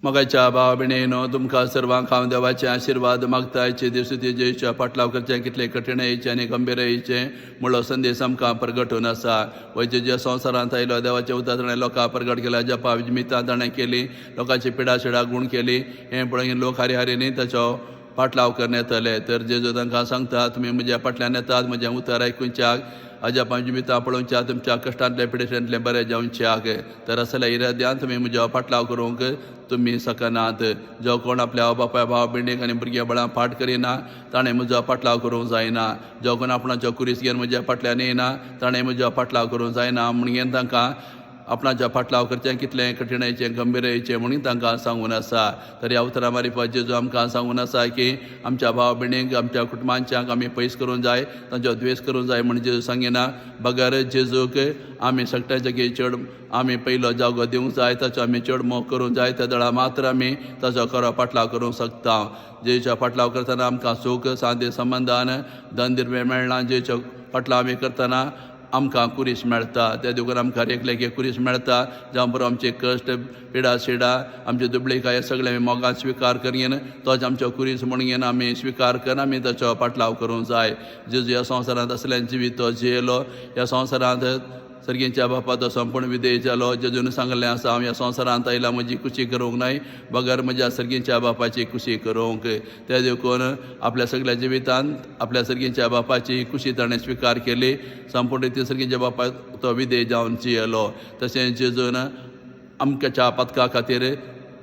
मगाच्या भाव भयणीनो तुमकां सर्वांक हांव देवाचे आशिर्वाद मागतायचे दिवसूती जेच्या पाटलाव करचे कितले कठीणाईचे आनी गंभीराईचे म्हणलो संदेश आमकां प्रगटून आसा वयचे जे संवसारांत आयलो देवाचे उतर ताणें लोकां प्रगट केल्या जपा मितां ताणें केली लोकांची पिडा शिडा गूण केली हें पळोवन लोक हारी हारीनी ताचो पाटलाव करन येतले तर जेजू तांकां सांगता तुमी म्हज्या फाटल्यान येतात म्हजें उतर आयकुच्याक हाज्या जिमितां पळोवच्या तुमच्या कश्टांतले पिडेशांतले बरें जावच्याक तर असले इराद्यान तुमी म्हजो फाटलाव करूंक तुमी सकनात जो कोण आपल्या बापाय भाव भयणीक आनी भुरग्यां बळां फाट करिना ताणें म्हजो फाटलाव करूंक जायना जो कोण आपणाचो कुरीस घेवन म्हज्या फाटल्यान येना ताणें म्हजो फाटलाव करूंक जायना म्हणून तांकां आपणाच्या फाटलाव करचें कितलें कठीणाईचें गंभीराईचें म्हणून तांकां सांगून आसा तर ह्या उतरा मारिफात जेजू आमकां सांगून आसा की आमच्या भाव भयणीक आमच्या कुटुंबांच्यांक आमी पयस करूंक जाय तांचो द्वेस करूंक जाय म्हण जेजू सांगिना बगर जेजूक आमी सगळ्याच्या चड आमी पयलो जागो दिवंक जाय ताचो आमी चड मोग करूंक जाय त्या दळा मात्र आमी ताचो खरो फाटलाव करूंक शकता जेजूच्या फाटलाव करतना आमकां सूख शांती संबंधान धन मेळना जेजूच्या फाटलाव आमी करतना आमकां कुरीस मेळटा त्या देखून आमकां एकल्याक एक कुरीस मेळटा जावं बरो आमचे कश्ट पिडा शिडा आमचे दुबळेकाय सगळे आमी मोगान स्विकार करीन तोच आमचो कुरीस म्हणून आमी स्विकार करून आमी ताचो फाटलाव करूंक जाय जेजू ह्या संवसारांत असल्यान जिवीत तो जियेलो ह्या संवसारांत सर्गींच्या बापाचो संपूर्ण विधेय जालो जेजून सांगलें आसा हांव ह्या संवसारांत आयला म्हजी खुशी करूंक नाय बगर म्हज्या सर्गींच्या बापाची खुशी करूंक त्या देखून आपल्या सगळ्या जिवितांत आपल्या सर्गींच्या बापाची खुशी ताणें स्विकार केली संपूर्ण रितीन सर्गींच्या बापाक तो विधेय जावन जियेलो तशेंच जेजून आमच्या पदका खातीर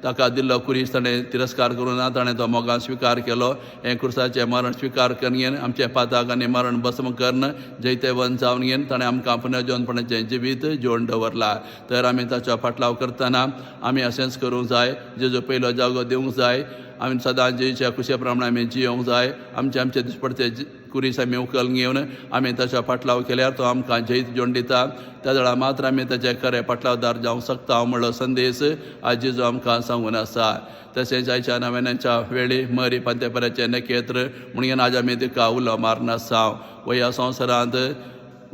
ताका दिल्लो कुरीस ताणें तिरस्कार करूं ना ताणें तो मोगान स्विकार केलो हें क्रुसाचें मरण स्विकार करून आमच्या पाताक आनी मरण भस्म करून जैते वन जावन ताणें आमकां पुनर्जोनपणाचें जिवीत जोडून दवरला तर आमी ताचो फाटलाव करतना आमी अशेंच करूंक जाय जेजू पयलो जागो दिवंक जाय आमी सदां जेच्या खुशे प्रमाणे आमी जियोंक जाय आमचे दिसपडते कुरीस आमी उखल घेवन आमी ताचो फाटलाव केल्यार तो आमकां जैत जोडून दिता त्या वेळा मात्र आमी ताचे खरे फाटलावदार जावंक शकता म्हणलो संदेश आज जेजू आमकां सांगून आसा तशेंच आयच्या नव्याच्या वेळी मरी पंतेपराचें नखेत्र म्हणून आज आमी तिका उलो मारनासा व ह्या संवसारांत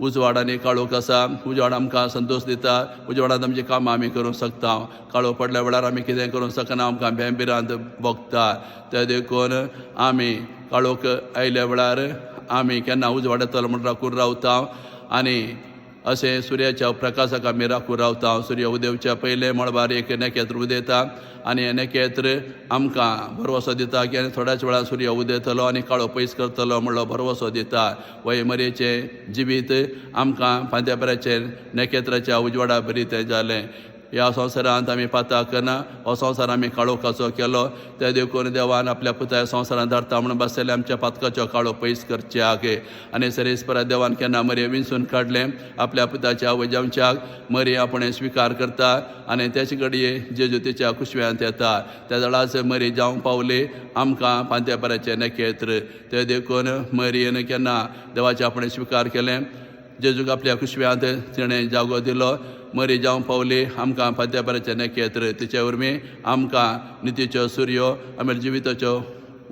उजवाडांनी काळोख आसा उजवाड आमकां संतोश दिता उजवाडांत आमची कामां आमी करूंक शकता काळोख पडल्या वेळार आमी कितें करूंक शकना आमकां भेंबिरांत भोगता त्या देखून आमी काळोख आयल्या वेळार आमी केन्ना उजवाड येतलो म्हण राखून रावता आनी अशें सुर्याच्या प्रकाशाक आमी राखून रावता सूर्य उदेवच्या पयले मळबार एक नखेत्र उदेता आनी हें नखेत्र आमकां भरवसो दिता की थोड्याच वेळार सूर्य उदेतलो आनी काळो पयस करतलो म्हणलो भरवसो दिता वय मरेचें जिवीत आमकां फांत्यापराचें नखेत्राच्या उजवाडा बरी तें जालें ह्या संवसारांत आमी पाताक ना हो संवसार आमी काळोखाचो केलो त्या देखून देवान आपल्या पुताय संवसारांत धाडटा म्हणून बसलेले आमच्या पातकाचो काळो पयस करच्याक आनी सरेस्परा देवान केन्ना मरे विंसून काडलें आपल्या पुताच्या आवजावच्याक मरी आपण स्विकार करता आनी तेच घडये जेजू तिच्या कुशव्यांत येता त्या वेळाच मरी जावंक पावली आमकां फांत्यापराचें नखेत्र ते देखून मरयेन केन्ना देवाचें आपण स्विकार केलें जेजूक आपल्या कुशव्यांत तिणें जागो दिलो मरी जावंक पावली आमकां फांत्यापराचें नखेत्र तिचे वरवीं आमकां नितीचो सूर्य आमी जिविताचो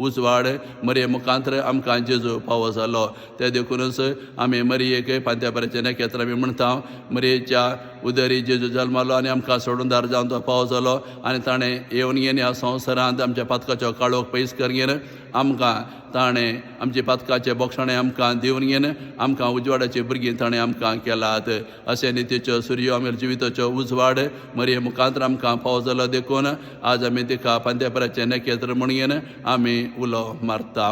उजवाड मरये मुखांतर आमकां जेजू फावो जालो ते देखूनच आमी मरयेक फांत्यापराचें नखेत्र आमी म्हणटा मरयेच्या उदरी जेजू जल्मालो आनी आमकां सोडूनदार जावन तो फावो जालो आनी ताणें येवन ह्या संवसारांत आमच्या पातकाचो काळोख पयस करून आमकां ताणें आमचे पातकाचें बोक्षणें आमकां दिवन आमकां उजवाडाची भुरगीं ताणें आमकां केलात अशें नितीचो सूर्य आमी जिविताचो उजवाड मरये मुखांतर आमकां फावो जालो देखून आज आमी तिका फांत्यापराचें नखेत्र म्हणून आमी उलो मारता